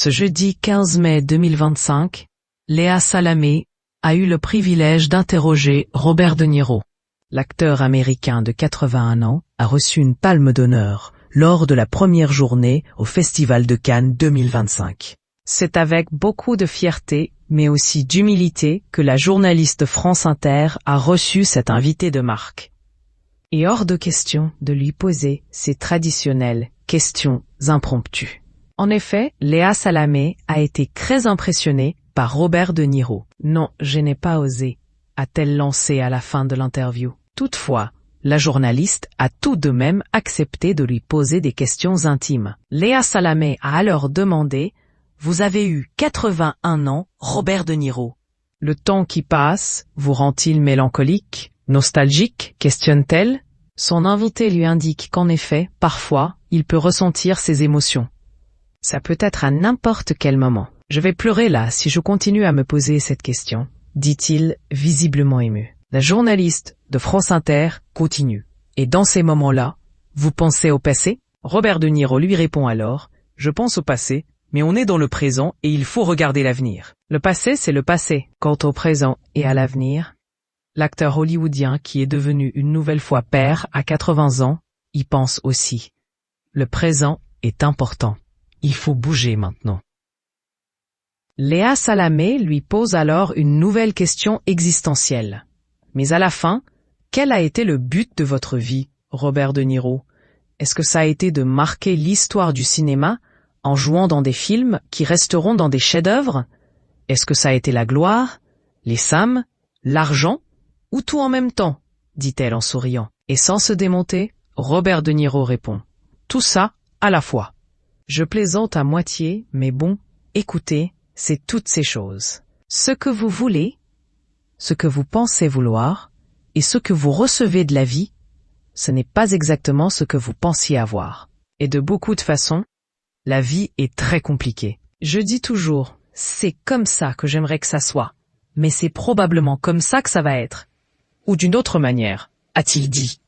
Ce jeudi 15 mai 2025, Léa Salamé a eu le privilège d'interroger Robert De Niro. L'acteur américain de 81 ans a reçu une palme d'honneur lors de la première journée au Festival de Cannes 2025. C'est avec beaucoup de fierté, mais aussi d'humilité, que la journaliste France Inter a reçu cet invité de marque. Et hors de question de lui poser ces traditionnelles questions impromptues. En effet, Léa Salamé a été très impressionnée par Robert De Niro. « Non, je n'ai pas osé », a-t-elle lancé à la fin de l'interview. Toutefois, la journaliste a tout de même accepté de lui poser des questions intimes. Léa Salamé a alors demandé « Vous avez eu 81 ans, Robert De Niro. Le temps qui passe vous rend-il mélancolique, nostalgique ?» questionne-t-elle. Son invité lui indique qu'en effet, parfois, il peut ressentir ses émotions. Ça peut être à n'importe quel moment. « Je vais pleurer là si je continue à me poser cette question », dit-il, visiblement ému. La journaliste de France Inter continue. « Et dans ces moments-là, vous pensez au passé ?» Robert De Niro lui répond alors « Je pense au passé, mais on est dans le présent et il faut regarder l'avenir. Le passé, c'est le passé. Quant au présent et à l'avenir, l'acteur hollywoodien qui est devenu une nouvelle fois père à 80 ans y pense aussi. Le présent est important. Il faut bouger maintenant. » Léa Salamé lui pose alors une nouvelle question existentielle. « Mais à la fin, quel a été le but de votre vie, Robert De Niro? Est-ce que ça a été de marquer l'histoire du cinéma en jouant dans des films qui resteront dans des chefs-d'œuvre? Est-ce que ça a été la gloire, les SAM, l'argent, ou tout en même temps ?» dit-elle en souriant. Et sans se démonter, Robert De Niro répond « Tout ça, à la fois. Je plaisante à moitié, mais bon, écoutez, c'est toutes ces choses. Ce que vous voulez, ce que vous pensez vouloir, et ce que vous recevez de la vie, ce n'est pas exactement ce que vous pensiez avoir. Et de beaucoup de façons, la vie est très compliquée. Je dis toujours, c'est comme ça que j'aimerais que ça soit, mais c'est probablement comme ça que ça va être. Ou d'une autre manière, a-t-il dit.